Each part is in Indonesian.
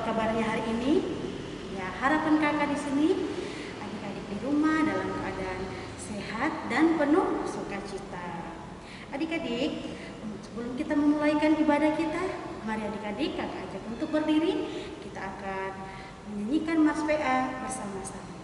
kabarnya hari ini? Ya, harapan kakak di sini, adik-adik di rumah dalam keadaan sehat dan penuh sukacita. Adik-adik, sebelum kita memulaikan ibadah kita, mari adik-adik kakak ajak untuk berdiri. Kita akan menyanyikan Mas PA bersama-sama.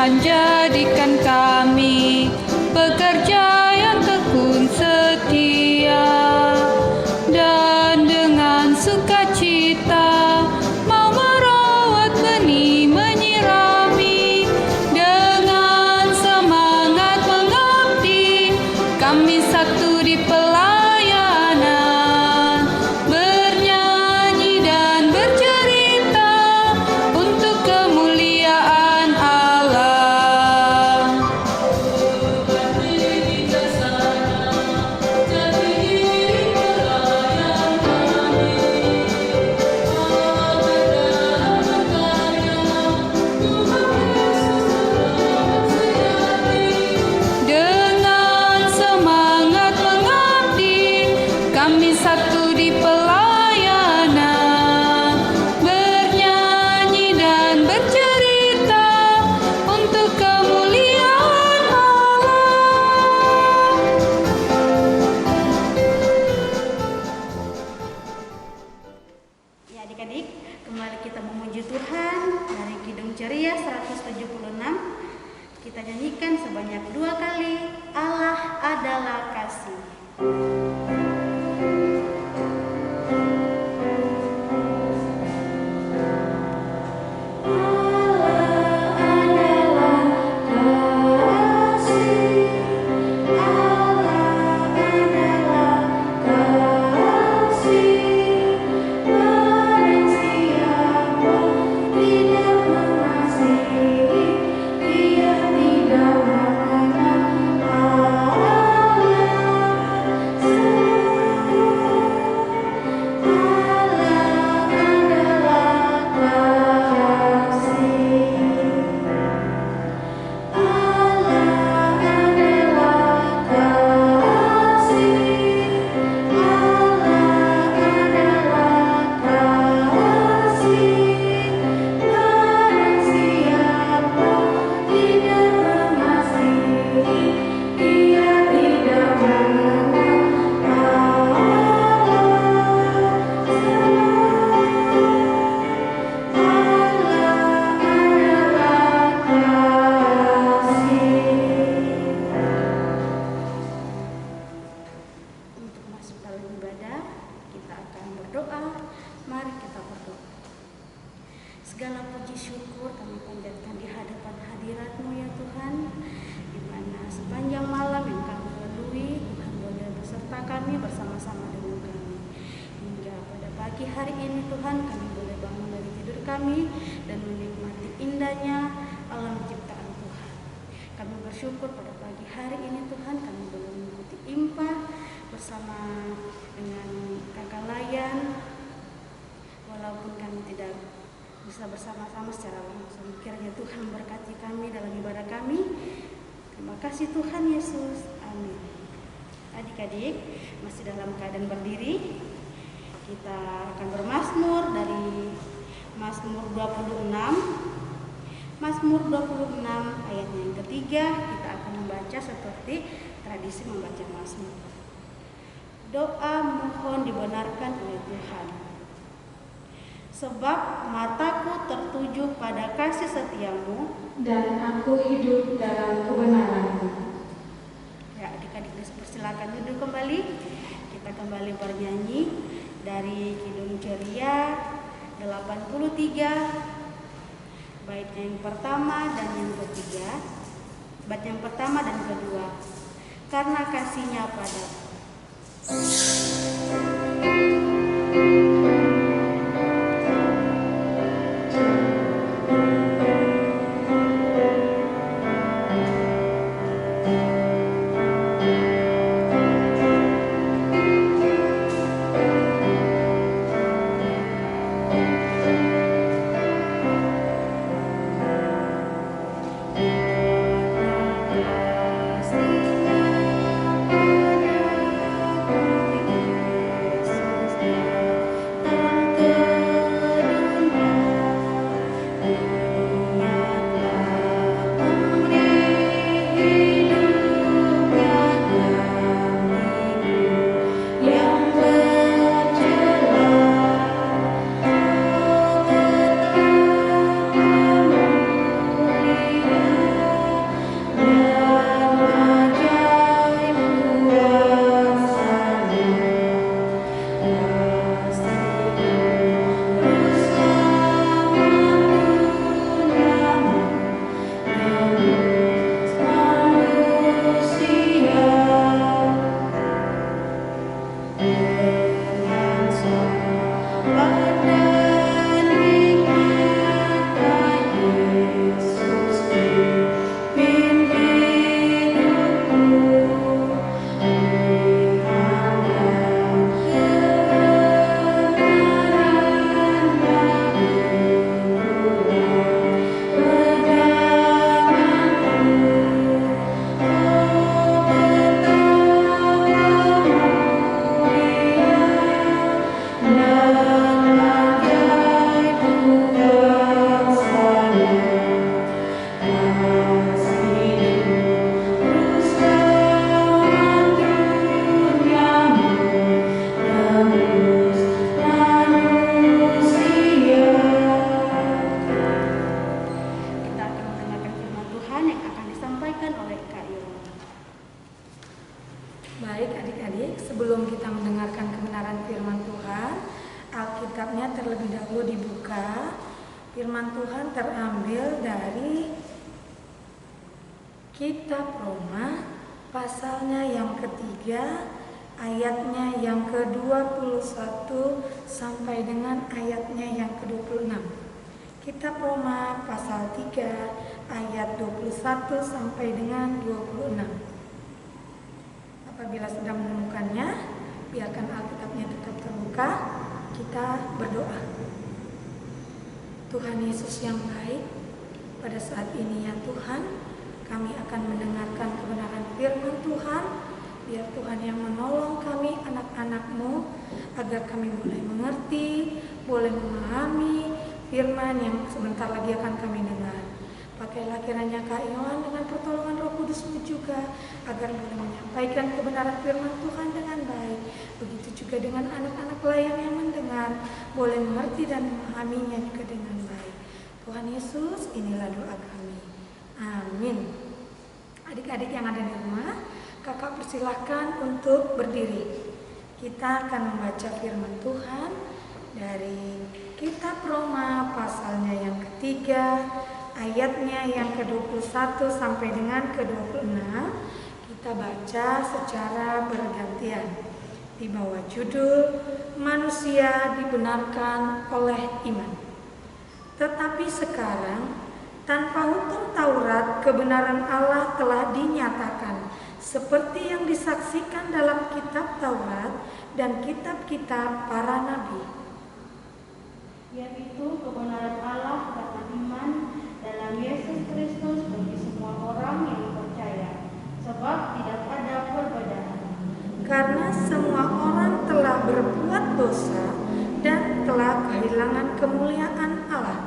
Jadikan kami pekerja yang tekun setia, dan dengan sukacita mau merawat benih, menyirami, dengan semangat mengabdi. Kami satu di pelayanan, bernyanyi dan bercerita untuk kemuliaan Allah. Kami satu di pelayanan, bernyanyi dan bercerita untuk kemuliaan Allah. Ya adik-adik, kembali kita memuji Tuhan dari Kidung Ceria 176. Kita nyanyikan sebanyak 2 kali, Allah adalah kasih. Segala puji syukur kami panjatkan di hadapan hadirat-Mu ya Tuhan, di mana sepanjang malam yang kami lalui, Tuhan boleh beserta kami bersama-sama dengan kami. Hingga pada pagi hari ini Tuhan, kami boleh bangun dari tidur kami dan menikmati indahnya alam ciptaan Tuhan. Kami bersyukur pada pagi hari ini Tuhan, kami boleh mengikuti IMPA bersama dengan kakak Layan, walaupun kami tidak bisa bersama-sama secara langsung. Kiranya Tuhan berkati kami dalam ibadah kami. Terima kasih Tuhan Yesus. Amin. Adik-adik, masih dalam keadaan berdiri. Kita akan bermazmur dari Mazmur 26. Mazmur 26 ayatnya yang ketiga, kita akan membaca seperti tradisi membaca mazmur. Doa mohon dibenarkan oleh Tuhan. Sebab mataku tertuju pada kasih setiamu, dan aku hidup dalam kebenaran-Mu. Ya, adik-adik persilakan duduk kembali. Kita kembali bernyanyi dari Kidung Ceria 83, bait yang pertama dan yang ketiga, bait yang pertama dan kedua. Karena kasihnya padaku. Baik adik-adik, sebelum kita mendengarkan kebenaran firman Tuhan, Alkitabnya terlebih dahulu dibuka. Firman Tuhan terambil dari Kitab Roma, pasalnya yang ketiga, ayatnya yang ke-21 sampai dengan ayatnya yang ke-26. Kitab Roma pasal 3 ayat 21 sampai dengan 26. Apabila sudah menemukannya, biarkan Alkitabnya tetap terbuka. Kita berdoa. Tuhan Yesus yang baik, pada saat ini ya Tuhan, kami akan mendengarkan kebenaran firman Tuhan. Biar Tuhan yang menolong kami anak-anak-Mu, agar kami boleh mengerti, boleh memahami firman yang sebentar lagi akan kami dengar. Pakailah kiranya Kak Yohan dengan pertolongan Roh Kudus-Mu juga, agar boleh menyampaikan kebenaran firman Tuhan dengan baik. Begitu juga dengan anak-anak layang yang mendengar, boleh mengerti dan memahaminya juga dengan baik. Tuhan Yesus, inilah doa kami. Amin. Adik-adik yang ada di rumah, kakak persilahkan untuk berdiri. Kita akan membaca firman Tuhan dari Kitab Roma pasalnya yang ketiga, ayatnya yang ke-21 sampai dengan ke-26. Kita baca secara bergantian di bawah judul Manusia Dibenarkan oleh Iman. Tetapi sekarang tanpa hukum Taurat, kebenaran Allah telah dinyatakan, seperti yang disaksikan dalam kitab Taurat dan kitab-kitab para nabi, yaitu kebenaran Allah karena iman dalam Yesus Kristus bagi semua orang yang percaya, sebab tidak ada perbedaan. Karena semua orang telah berbuat dosa dan telah kehilangan kemuliaan Allah,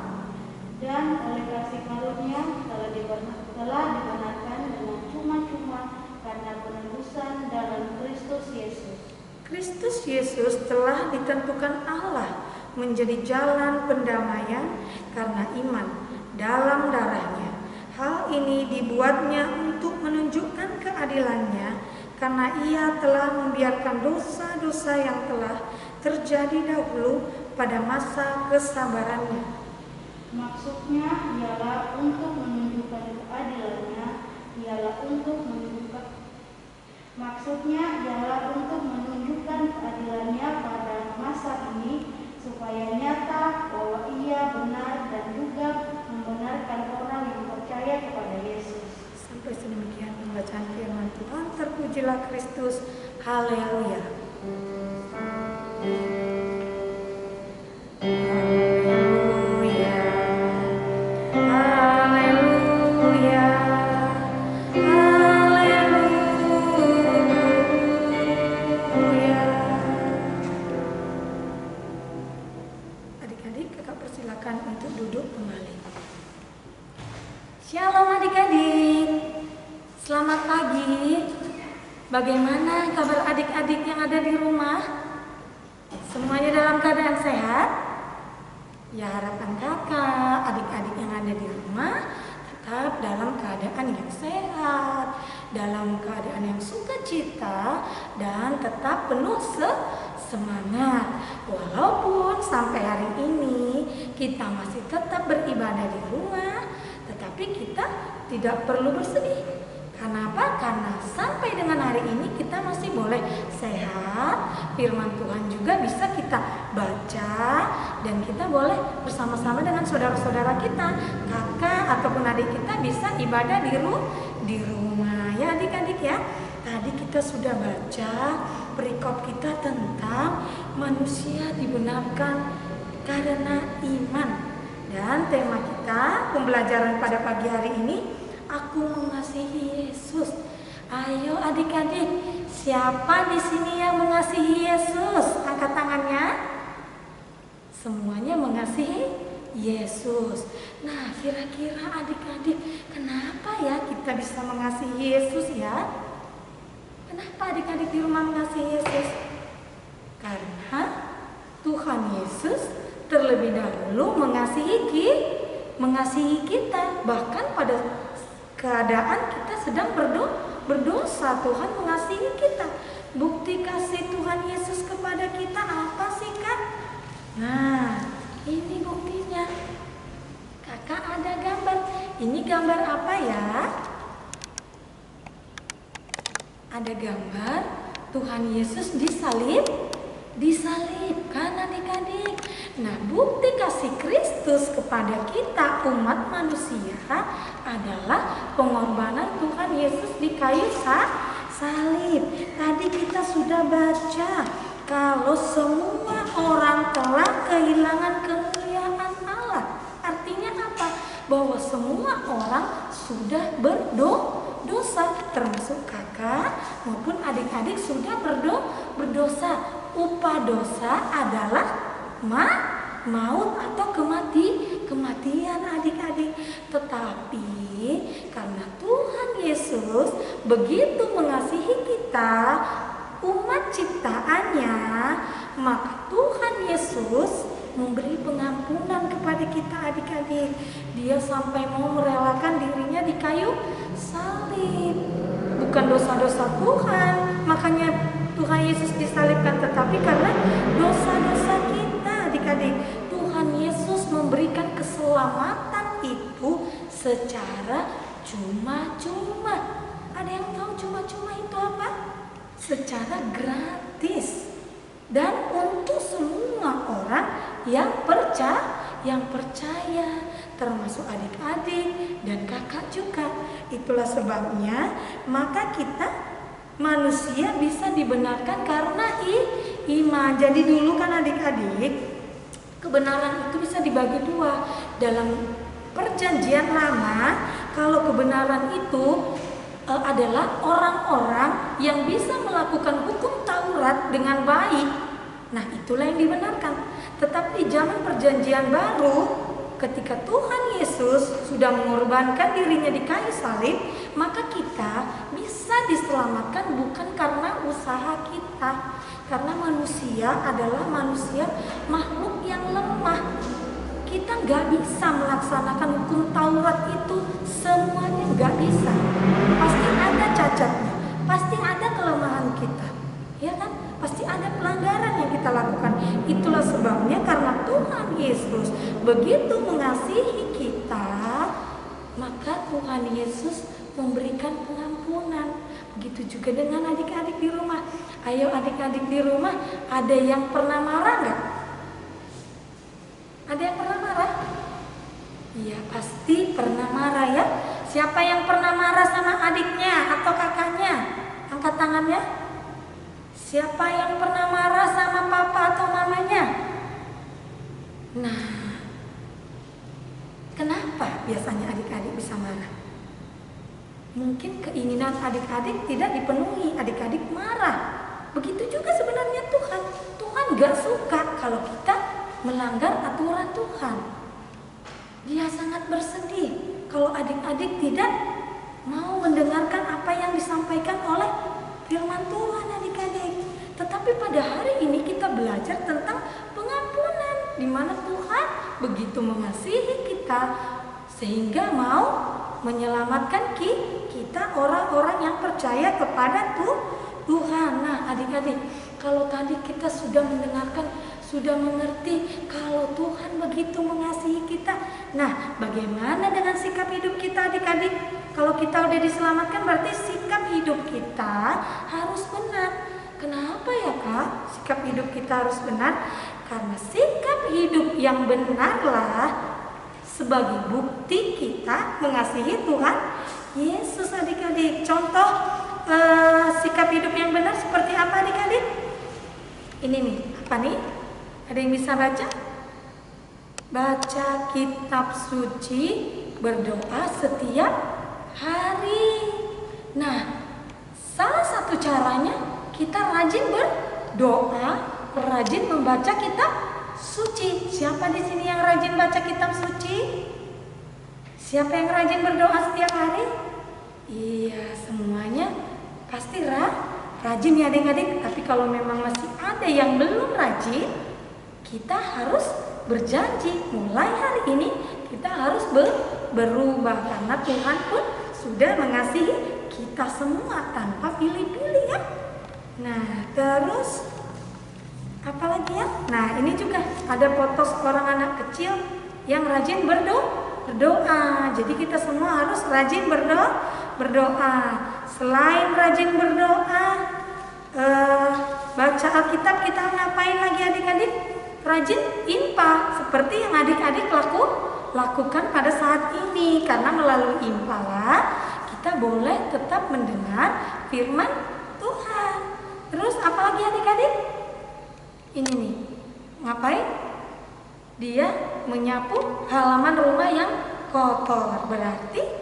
dan oleh kasih karunia telah dibenarkan dengan cuma-cuma karena penebusan dalam Kristus Yesus. Kristus Yesus telah ditentukan Allah menjadi jalan pendamaian karena iman dalam darahnya. Hal ini dibuatnya untuk menunjukkan keadilannya, karena ia telah membiarkan dosa-dosa yang telah terjadi dahulu pada masa kesabarannya. Maksudnya ialah untuk menunjukkan keadilannya, pada masa ini supaya nyata bahwa Ia benar dan juga membenarkan orang yang percaya kepada Yesus. Sampai sedemikian pembacaan firman Tuhan. Terpujilah Kristus. Haleluya. Haleluya. Haleluya. Haleluya. Adik-adik, kakak persilakan untuk duduk kembali. Shalom adik-adik. Selamat pagi. Bagaimana kabar adik-adik yang ada di rumah? Semuanya dalam keadaan sehat? Ya, harapan kakak, adik-adik yang ada di rumah tetap dalam keadaan yang sehat, dalam keadaan yang sukacita, dan tetap penuh semangat. Walaupun sampai hari ini kita masih tetap beribadah di rumah, tetapi kita tidak perlu bersedih. Kenapa? Karena sampai dengan hari ini kita masih boleh sehat, firman Tuhan juga bisa kita baca, dan kita boleh bersama-sama dengan saudara-saudara kita, kakak ataupun adik kita bisa ibadah di rumah. Ya adik-adik ya, tadi kita sudah baca perikop kita tentang manusia dibenarkan karena iman. Dan tema kita, pembelajaran pada pagi hari ini, aku mengasihi Yesus. Ayo adik-adik, siapa di sini yang mengasihi Yesus? Angkat tangannya. Semuanya mengasihi Yesus. Nah, kira-kira adik-adik, kenapa ya kita bisa mengasihi Yesus ya? Kenapa adik-adik di rumah mengasihi Yesus? Karena Tuhan Yesus terlebih dahulu mengasihi kita, bahkan pada keadaan kita sedang berdosa, Tuhan mengasihi kita. Bukti kasih Tuhan Yesus kepada kita apa sih Kak? Nah, ini buktinya. Kakak ada gambar. Ini gambar apa ya? Ada gambar Tuhan Yesus disalibkan adik-adik. Nah, bukti kasih Kristus kepada kita umat manusia adalah pengorbanan Tuhan Yesus di kayu salib. Tadi kita sudah baca kalau semua orang telah kehilangan kemuliaan Allah. Artinya apa? Bahwa semua orang sudah berdosa, termasuk kakak maupun adik-adik sudah berdosa. Upah dosa adalah maut atau kematian adik-adik. Tetapi karena Tuhan Yesus begitu mengasihi kita, umat ciptaannya, maka Tuhan Yesus memberi pengampunan kepada kita adik-adik. Dia sampai mau merelakan dirinya di kayu salib. Bukan dosa-dosa Tuhan, makanya Tuhan Yesus disalibkan, tetapi karena dosa-dosa kita adik-adik. Tuhan Yesus memberikan keselamatan itu secara cuma-cuma. Ada yang tahu cuma-cuma itu apa? Secara gratis. Dan untuk semua orang yang percaya, termasuk adik-adik dan kakak juga. Itulah sebabnya maka kita manusia bisa dibenarkan karena iman. Jadi dulu kan adik-adik, kebenaran itu bisa dibagi dua. Dalam perjanjian lama, kalau kebenaran itu adalah orang-orang yang bisa melakukan hukum Taurat dengan baik. Nah, itulah yang dibenarkan. Tetapi di zaman perjanjian baru, ketika Tuhan Yesus sudah mengorbankan dirinya di kayu salib, maka kita bisa diselamatkan bukan karena usaha kita. Karena manusia adalah manusia makhluk yang lemah. Kita nggak bisa melaksanakan hukum Taurat itu semuanya, nggak bisa. Pasti ada cacatnya, pasti ada kelemahan kita, ya kan? Pasti ada pelanggaran yang kita lakukan. Itulah sebabnya karena Tuhan Yesus begitu mengasihi kita, maka Tuhan Yesus memberikan pengampunan. Begitu juga dengan adik-adik di rumah. Ayo adik-adik di rumah, ada yang pernah marah nggak? Ada yang pernah marah? Iya, pasti pernah marah ya. Siapa yang pernah marah sama adiknya atau kakaknya? Angkat tangannya. Siapa yang pernah marah sama papa atau mamanya? Nah, kenapa biasanya adik-adik bisa marah? Mungkin keinginan adik-adik tidak dipenuhi, adik-adik marah. Begitu juga sebenarnya Tuhan. Tuhan gak suka kalau kita melanggar aturan Tuhan. Dia sangat bersedih kalau adik-adik tidak mau mendengarkan apa yang disampaikan oleh firman Tuhan adik-adik. Tetapi pada hari ini kita belajar tentang pengampunan, di mana Tuhan begitu mengasihi kita sehingga mau menyelamatkan kita orang-orang yang percaya kepada Tuhan. Nah adik-adik, kalau tadi kita sudah mendengarkan, sudah mengerti kalau Tuhan begitu mengasihi kita. Nah bagaimana dengan sikap hidup kita adik-adik? Kalau kita udah diselamatkan berarti sikap hidup kita harus benar. Kenapa ya Kak? Sikap hidup kita harus benar? Karena sikap hidup yang benarlah sebagai bukti kita mengasihi Tuhan Yesus adik-adik. Contoh sikap hidup yang benar seperti apa adik-adik? Ini nih, apa nih? Ada yang bisa baca? Baca kitab suci, berdoa setiap hari. Nah, salah satu caranya kita rajin berdoa, rajin membaca kitab suci. Siapa di sini yang rajin baca kitab suci? Siapa yang rajin berdoa setiap hari? Iya, semuanya pasti rajin ya adik-adik. Tapi kalau memang masih ada yang belum rajin, kita harus berjanji mulai hari ini kita harus berubah, karena Tuhan pun sudah mengasihi kita semua tanpa pilih-pilih ya. Nah terus apa lagi ya? Nah ini juga ada foto seorang anak kecil yang rajin berdoa. Jadi kita semua harus rajin berdoa. Selain rajin berdoa, baca Alkitab, kita ngapain lagi adik-adik? Rajin infak seperti yang adik-adik lakukan pada saat ini. Karena melalui infak kita boleh tetap mendengar firman Tuhan. Terus apalagi adik-adik? Ini nih, ngapain? Dia menyapu halaman rumah yang kotor. Berarti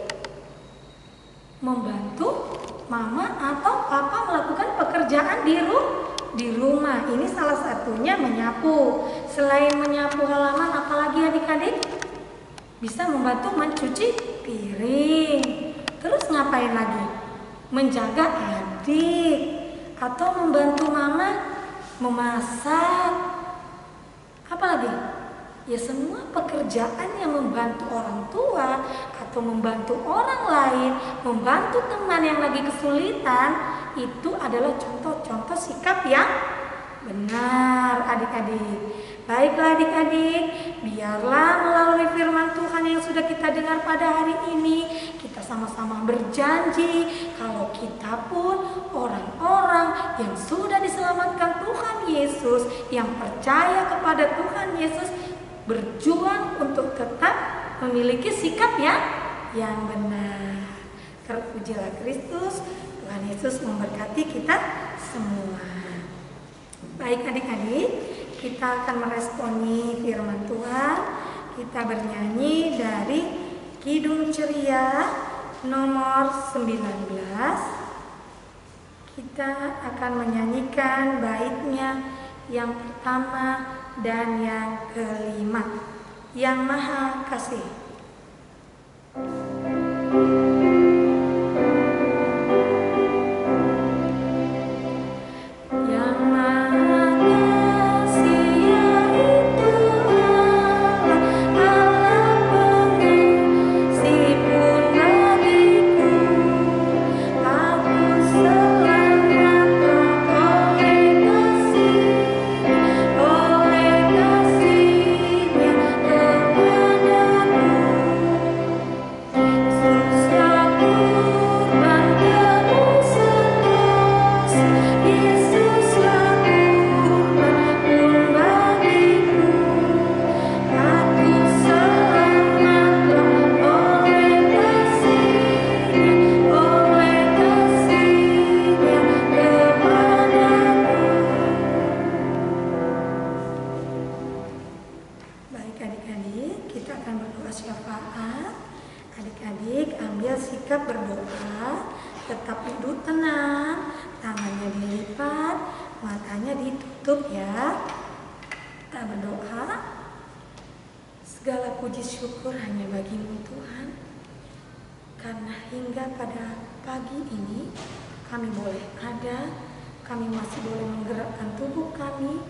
membantu mama atau papa melakukan pekerjaan di rumah. Ini salah satunya menyapu. Selain menyapu halaman, apalagi adik-adik? Bisa membantu mencuci piring. Terus ngapain lagi? Menjaga adik atau membantu mama memasak. Apa lagi? Ya semua pekerjaan yang membantu orang tua atau membantu orang lain, membantu teman yang lagi kesulitan, itu adalah contoh-contoh sikap yang benar adik-adik. Baiklah adik-adik, biarlah melalui firman Tuhan yang sudah kita dengar pada hari ini, kita sama-sama berjanji kalau kita pun orang-orang yang sudah diselamatkan Tuhan Yesus, yang percaya kepada Tuhan Yesus, berjuang untuk tetap memiliki sikap yang benar. Terpujilah Kristus. Tuhan Yesus memberkati kita semua. Baik adik-adik, kita akan meresponi firman Tuhan. Kita bernyanyi dari Kidung Ceria nomor 19. Kita akan menyanyikan baitnya yang pertama dan yang kelima, Yang Maha Kasih. Aku selamat oleh kasih. syafaat. Adik-adik ambil sikap berdoa, tetap duduk tenang, tangannya dilipat, matanya ditutup ya. Kita berdoa. Segala puji syukur hanya bagi-Mu Tuhan, karena hingga pada pagi ini kami boleh ada, kami masih boleh menggerakkan tubuh kami,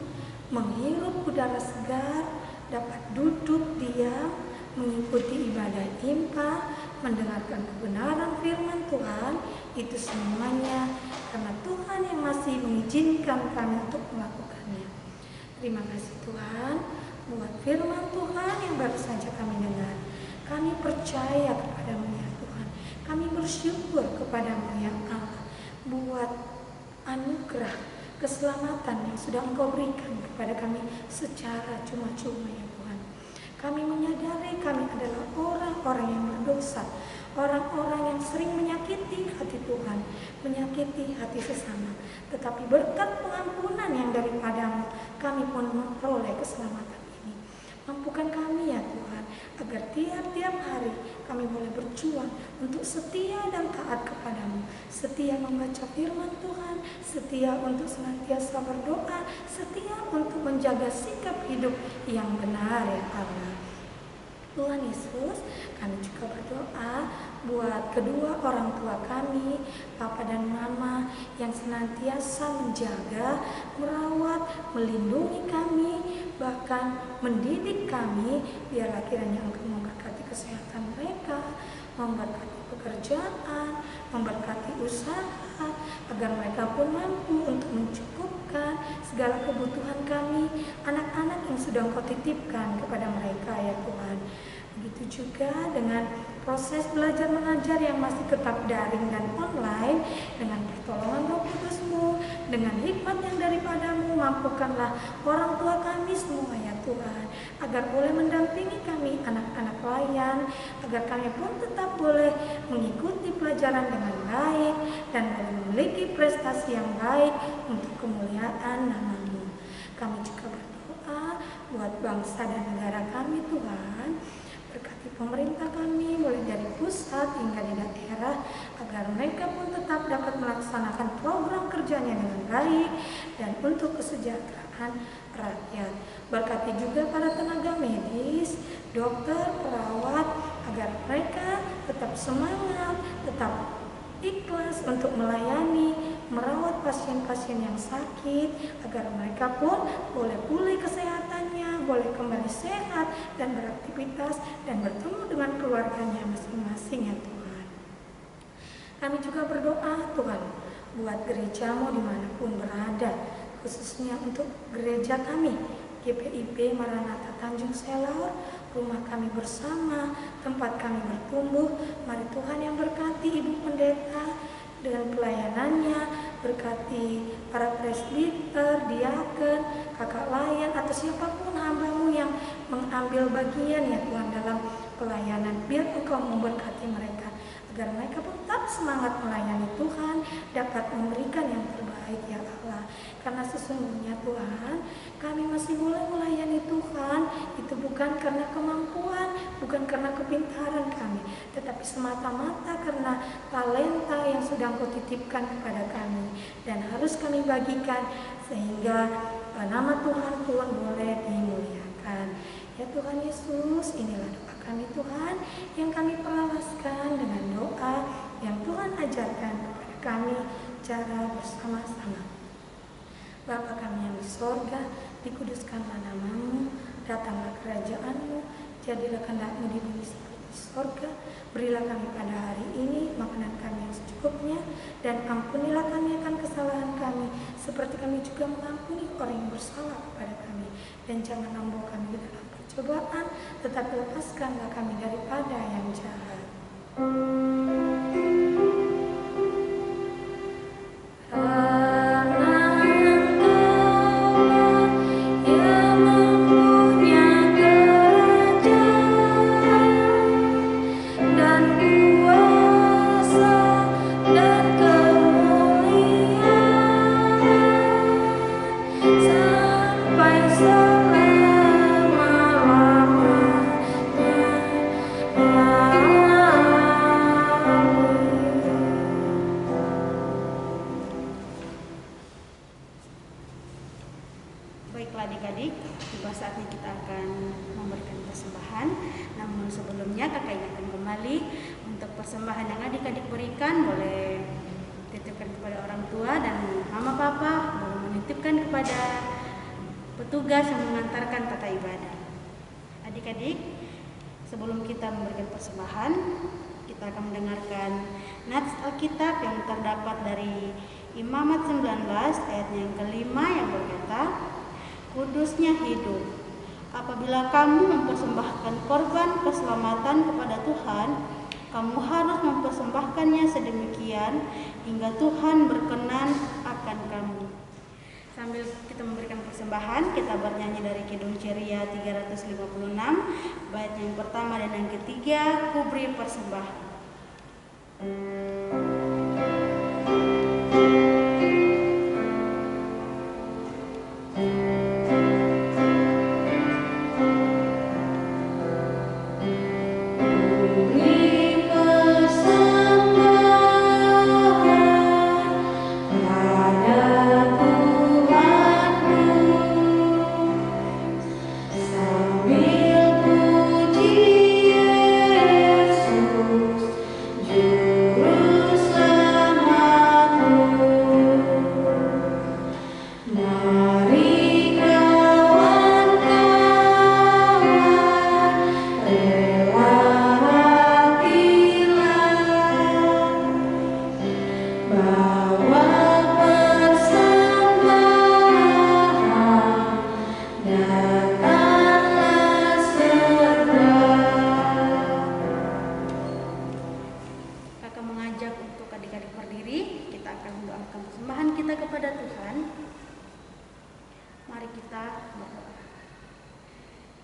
menghirup udara segar, dapat duduk diam, mengikuti ibadah impa, mendengarkan kebenaran firman Tuhan. Itu semuanya karena Tuhan yang masih mengizinkan kami untuk melakukannya. Terima kasih Tuhan buat firman Tuhan yang baru saja kami dengar. Kami percaya kepada-Mu ya Tuhan. Kami bersyukur kepada-Mu ya Allah buat anugerah keselamatan yang sudah Engkau berikan kepada kami secara cuma-cuma ya Tuhan. Kami menyadari kami adalah orang-orang yang berdosa, orang-orang yang sering menyakiti hati Tuhan, menyakiti hati sesama. Tetapi berkat pengampunan yang daripada-Mu, kami pun memperoleh keselamatan ini. Mampukan kami ya Tuhan, agar tiap-tiap hari kami boleh berjuang untuk setia dan taat kepada-Mu, setia membaca firman Tuhan, setia untuk senantiasa berdoa, setia untuk menjaga sikap hidup yang benar ya Allah. Tuhan Yesus, kami juga berdoa buat kedua orang tua kami, Papa dan Mama, yang senantiasa menjaga, merawat, melindungi kami, bahkan mendidik kami. Biarlah kiranya Engkau memberkati kesehatan mereka, memberkati pekerjaan, memberkati usaha, agar mereka pun mampu untuk mencukupkan segala kebutuhan kami, anak-anak yang sudah Engkau titipkan kepada mereka ya Tuhan. Begitu juga dengan proses belajar mengajar yang masih tetap daring dan online, dengan pertolongan Roh Kudus-Mu, dengan hikmat yang daripada-Mu, mampukanlah orang tua kami semua ya Tuhan, agar boleh mendampingi kami anak-anak layan, agar kami pun tetap boleh mengikuti pelajaran dengan baik dan boleh memiliki prestasi yang baik untuk kemuliaan nama-Mu. Kami juga berdoa buat bangsa dan negara kami Tuhan. Berkati pemerintah kami mulai dari pusat hingga di daerah, agar mereka pun tetap dapat melaksanakan program kerjanya dengan baik dan untuk kesejahteraan rakyat. Berkati juga para tenaga medis, dokter, perawat, agar mereka tetap semangat, tetap ikhlas untuk melayani, merawat pasien-pasien yang sakit, agar mereka pun boleh pulih kesehatannya, boleh kembali sehat dan beraktivitas dan bertemu dengan keluarganya masing-masing ya Tuhan. Kami juga berdoa Tuhan buat gereja-Mu dimanapun berada, khususnya untuk gereja kami GPIB Maranatha Tanjung Selor, rumah kami bersama, tempat kami bertumbuh. Mari Tuhan yang berkati Ibu Pendeta dengan pelayanannya, berkati para presbiter, diaken, kakak layan, atau siapapun hamba-Mu yang mengambil bagian ya Tuhan dalam pelayanan. Biar Engkau memberkati mereka, agar mereka pun tetap semangat melayani Tuhan, dapat memberikan yang terbaik ya Allah. Karena sesungguhnya Tuhan, kami masih boleh melayani Tuhan, itu bukan karena kemampuan, bukan karena kepintaran kami, tetapi semata-mata karena talenta yang sudah Engkau titipkan kepada kami, dan harus kami bagikan sehingga nama Tuhan pun boleh dimuliakan. Ya Tuhan Yesus, inilah doa kami Tuhan, yang kami perawaskan dengan doa yang Tuhan ajarkan kepada kami cara bersama-sama. Bapa kami yang di sorga, dikuduskanlah nama-Mu, datanglah kerajaan-Mu, jadilah kehendak-Mu di bumi seperti di sorga. Berilah kami pada hari ini makanan kami yang secukupnya, dan ampunilah kami akan kesalahan kami, seperti kami juga mengampuni orang yang bersalah kepada kami. Dan jangan membawa kami ke dalam percobaan, tetapi lepaskanlah kami daripada yang jahat. Baiklah adik-adik, tiba saatnya kita akan memberikan persembahan. Namun sebelumnya kakak ingatkan kembali untuk persembahan yang adik-adik berikan boleh titipkan kepada orang tua dan mama papa, boleh menitipkan kepada petugas yang mengantarkan tata ibadah. Adik-adik, sebelum kita memberikan persembahan, kita akan mendengarkan nats Alkitab yang terdapat dari Imamat 19 ayatnya yang kelima yang berkata, "Kudusnya hidup. Apabila kamu mempersembahkan korban keselamatan kepada Tuhan, kamu harus mempersembahkannya sedemikian hingga Tuhan berkenan akan kamu." Sambil kita memberikan persembahan, kita bernyanyi dari Kidung Ceria 356, bait yang pertama dan yang ketiga, "Ku beri persembahan."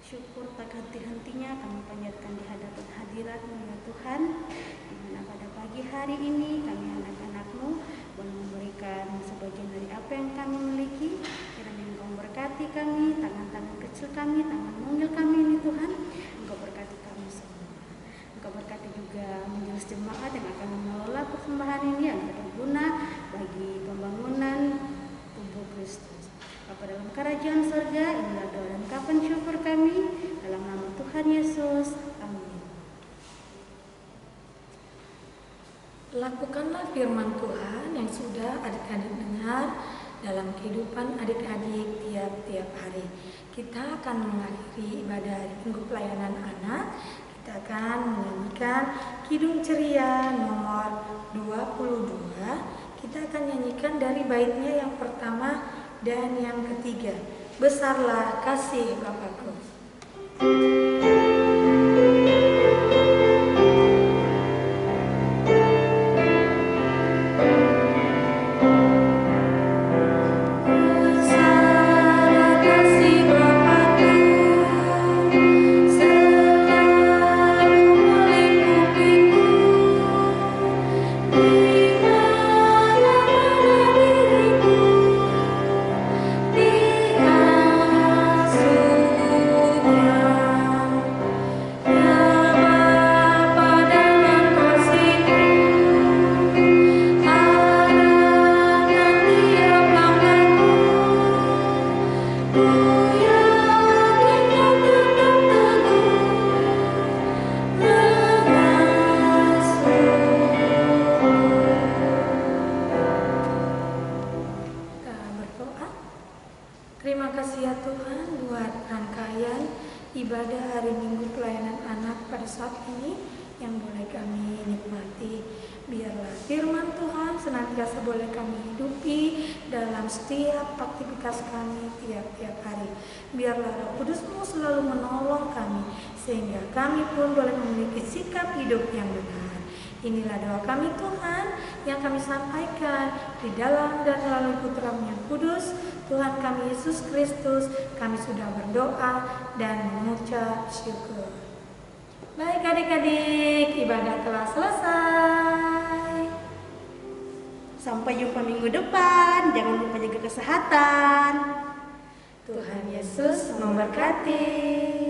Syukur tak henti-hentinya kami panjatkan di hadapan hadirat-Mu ya Tuhan, di mana pada pagi hari ini kami anak-anak-Mu boleh memberikan sebagian dari apa yang kami miliki. Kiranya Engkau memberkati kami, tangan-tangan kecil kami, tangan mungil kami ini Tuhan. Engkau berkati kami semua. Engkau berkati juga majelis jemaat yang akan mengelola persembahan ini agar berguna bagi pembangunan tubuh Kristus. Bapa dalam kerajaan surga, inilah doa dan kapan syukur kami, dalam nama Tuhan Yesus. Amin. Lakukanlah firman Tuhan yang sudah adik-adik dengar dalam kehidupan adik-adik tiap-tiap hari. Kita akan mengakhiri ibadah Minggu Pelayanan Anak. Kita akan menyanyikan Kidung Ceria nomor 22. Kita akan nyanyikan dari baitnya yang pertama dan yang ketiga, "Besarlah kasih Bapakku." Terima kasih ya Tuhan buat rangkaian ibadah hari Minggu Pelayanan Anak pada saat ini yang boleh kami nikmati. Biarlah firman Tuhan senantiasa boleh kami hidupi dalam setiap aktivitas kami tiap-tiap hari. Biarlah Roh Kudus-Mu selalu menolong kami sehingga kami pun boleh memiliki sikap hidup yang benar. Inilah doa kami Tuhan yang kami sampaikan di dalam dan melalui Putra-Mu yang kudus, Tuhan kami Yesus Kristus. Kami sudah berdoa dan mengucap syukur. Baik adik-adik, ibadah telah selesai. Sampai jumpa minggu depan. Jangan lupa jaga kesehatan. Tuhan Yesus memberkati.